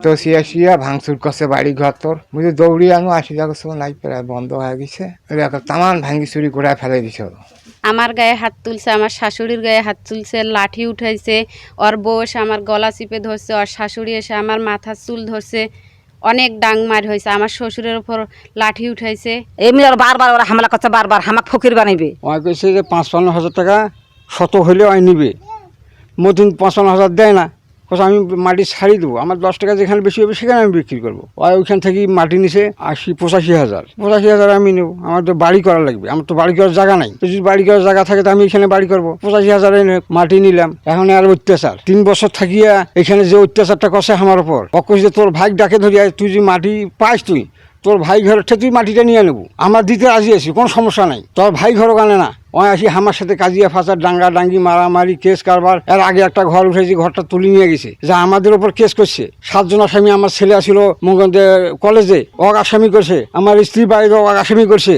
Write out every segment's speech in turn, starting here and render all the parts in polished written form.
তো শিয়া ভাঙচুর করছে বাড়ি ঘর তোর বুঝে দৌড়িয়ে আনো আসি যাচ্ছ নাই প্রায় বন্ধ হয়ে গেছে তামান ভাঙ্গি চুরি করে ফেলে দিছে। আমার গায়ে হাত তুলছে, আমার শাশুড়ির গায়ে হাত তুলছে, লাঠি উঠাইছে, ওর বউ এসে আমার গলা চিপে ধরছে, ওর শাশুড়ি এসে আমার মাথার চুল ধরছে, অনেক ডাং মার হয়েছে, আমার শ্বশুরের উপর লাঠি উঠাইছে। এমনি আর বারবার ওরা হামলা করছে, বারবার হামাক ফকির বানাইবে। ওই কইছে যে ৫৫,০০০ টাকা শত হইলে ওই নিবে, মতিন ৫৫,০০০ দেয় না, কোথাও আমি মাটি ছাড়ি দেবো, আমার ১০ টাকা যেখানে বেশি হবে সেখানে আমি বিক্রি করবো। ওইখান থেকে মাটি নিছে ৮৫,০০০ আমি নেবো। আমার তো বাড়ি করা লাগবে, আমার তো বাড়ি করার জায়গা নাই। তো যদি বাড়ি করার জায়গা থাকে তো আমি এখানে বাড়ি করবো। ৮৫,০০০ মাটি নিলাম, এখন আর অত্যাচার ৩ বছর থাকিয়া এখানে যে অত্যাচারটা করছে আমার ওপর। অকশ যে তোর ভাই ডাকে ধরিয়া তুই যদি মাটি পাস, তোর ভাই ঘরের থেকে তুই মাটিটা নিয়ে নেবো, আমার দিতে রাজি আছি, কোনো সমস্যা নাই। তোর ভাই ঘরও কানে না, ওই আসি আমার সাথে কাজিয়া ফাঁসার, ডাঙ্গা ডাঙ্গি, মারামারি, কেস কারবার। এর আগে একটা ঘর উঠেছি, ঘরটা তুলে নিয়ে গেছে, যা আমাদের ওপর কেস করছে। 7 জন আসামি, আমার ছেলে আসিল কলেজে, ওক আসামি করছে, আমার স্ত্রী বাড়ির ওক আসামি করছে,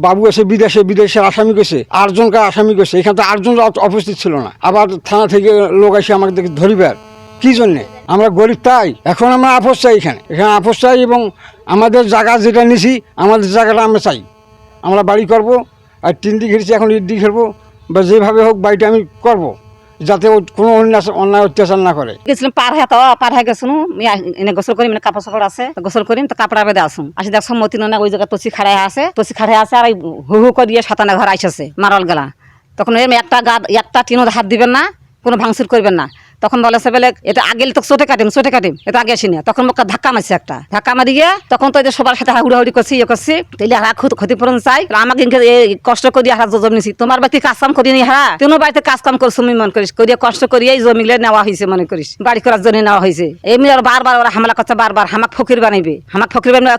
বাবু এসে বিদেশের আসামি করছে, 8 জনকে আসামি করছে। এখানে তো 8 জন উপস্থিত ছিল না, আবার থানা থেকে লোক এসে আমাকে ধরিবার কি জন্যে? আমরা গরিব তাই এখন আমরা আপোষ চাই, এখানে আপোষ চাই, এবং আমাদের জায়গা যেটা নিছি আমাদের জায়গাটা আমরা চাই। আমরা বাড়ি করব, আর 3 দিন ঘিরেছি, এখন ইট দিয়ে খেলবো, বা যেভাবে হোক বাড়িটা আমি করব, যাতে কোনো অন্যায় অত্যাচার না করে। গেছিলাম পার হয়ে গেছো এনে গোসল করি, মানে কাপড় সাপড় আছে, গোসল করিম তো কাপড় বেঁধে আসুন, আসি দেখছো মতিন না ওই জায়গায় তসি খাড়ায় আছে, আর হু হু করিয়ে সাতানা ঘর আইসেছে মারাল গেলা। তখন একটা টিনের হাত দিবেন না, কোনো ভাঙচুর করবেন না। তখন বলেছে বলে এটা আগে তো চোটে কাটিম এটা আগে আসি না। তখন মোক ধাক্কা মারছে, একটা ধাক্কা মারি গিয়ে তখন তো সবার সাথে হুড়াহুড়ি করছি, করছি, তাইলে হারা ক্ষতিপূরণ চাই। আমাকে কষ্ট করিয়া হারা জমি নিছি, তোমার বাড়িতে কাজ কাম করিয়ে নি, হারা তেমন বাড়িতে কাজ কাম করছো মনে করিস, করিয়া কষ্ট করিয়ে জমিলে নেওয়া হয়েছে, মনে করিস বাড়ি করার জন্য নেওয়া হয়েছে। এমনি আর বারবার ওরা হামলা করছে, বারবার হামাক ফকির বানাইবে,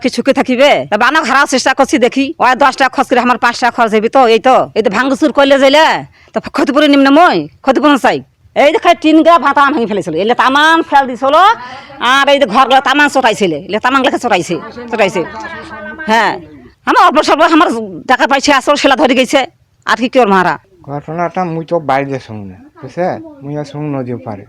কি সুখে থাকিবে? বানাক হারার চেষ্টা করছি, দেখি ওই 10 টাকা খরচ করে আমার 5 টাকা খরচ হইবি। তো এই তো ভাঙচুর করলে যাইলে তো ক্ষতিপূরণ নিম্ন, মই ক্ষতিপূরণ চাই। এই দেখে 3 গা ভাতা ভাঙি ফেলেছিল, এলে তামান ফেল দিছিল, আর এই ঘরগুলো তামান চটাইছিল, এলে তামান লেখা চটাইছে। হ্যাঁ, আমার অল্প স্বল্প আমার টাকা পাইছে, আসল সেলা ধরে গেছে, আর কি ওর মারা। ঘটনাটা মুই তো বাড়িতে শুনে বুঝছে, মুই আর শুন নদীও পারে,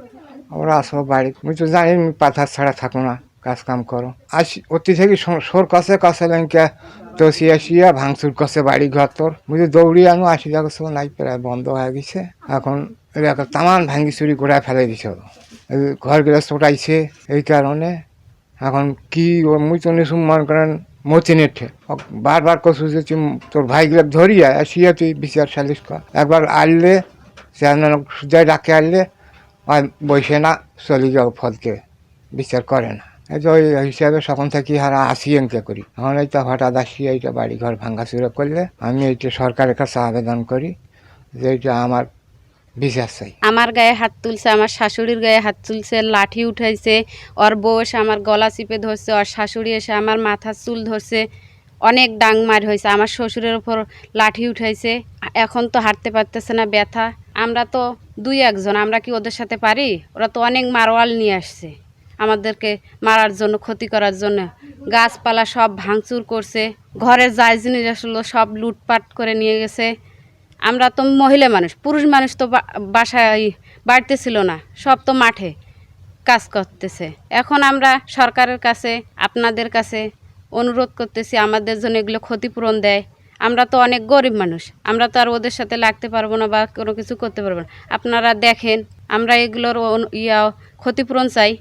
ওরা আসো বাড়ি, মুই তো জানি পাথার ছাড়া থাকো না, কাজ কাম করো। আসি অতি থেকে সোর কাছে ব্যাংকে তো শিয়া ভাঙচুর করছে বাড়ি ঘর তোর বুঝে দৌড়িয়ে আনো আসি যাচ্ছ নাই প্রায় বন্ধ হয়ে গেছে। এখন তামান ভাঙ্গি চুরি করে ফেলে দিছে, ঘরগুলো চটাইছে। এই কারণে এখন কি মুই তো নিশুম মনে করেন মতিনের বারবার কছু যে তোর ভাইগুলো ধরিয়া আসিয়া তুই বিচার সালিশ কর, একবার আনলে সুজায় ডাকে আনলে বসে না, চলে যাও ফলকে বিচার করে না। এই যে ওই হিসাবে সখন থেকে হারা আসিয়েনকে করি। এখন এইটা হঠাৎ আসি এইটা বাড়ি ঘর ভাঙ্গাচুরা করলে আমি এইটা সরকারের কাছে আবেদন করি যে এইটা আমার বিচার চাই। আমার গায়ে হাত তুলছে, আমার শাশুড়ির গায়ে হাত তুলছে, লাঠি উঠাইছে, ওর বউ এসে আমার গলা চিপে ধরছে, ওর শাশুড়ি এসে আমার মাথার চুল ধরছে, অনেক ডাং মার হয়েছে, আমার শ্বশুরের উপর লাঠি উঠাইছে। এখন তো হাঁটতে পারতেছে না, ব্যথা। আমরা তো 2-1 জন, আমরা কি ওদের সাথে পারি? ওরা তো অনেক মারওয়াল নিয়ে আসছে আমাদেরকে মারার জন্য, ক্ষতি করার জন্য। গাছপালা সব ভাঙচুর করছে, ঘরের যাই জিনিস আসলো সব লুটপাট করে নিয়ে গেছে। আমরা তো মহিলা মানুষ, পুরুষ মানুষ তো বাসায় বাড়িতে ছিল না, সব তো মাঠে কাজ করতেছে। এখন আমরা সরকারের কাছে, আপনাদের কাছে অনুরোধ করতেছি আমাদের জন্য এগুলো ক্ষতিপূরণ দেয়। আমরা তো অনেক গরিব মানুষ, আমরা তো আর ওদের সাথে লাগতে পারবো না বা কোনো কিছু করতে পারবো না। আপনারা দেখেন, আমরা এগুলোর ক্ষতিপূরণ চাই।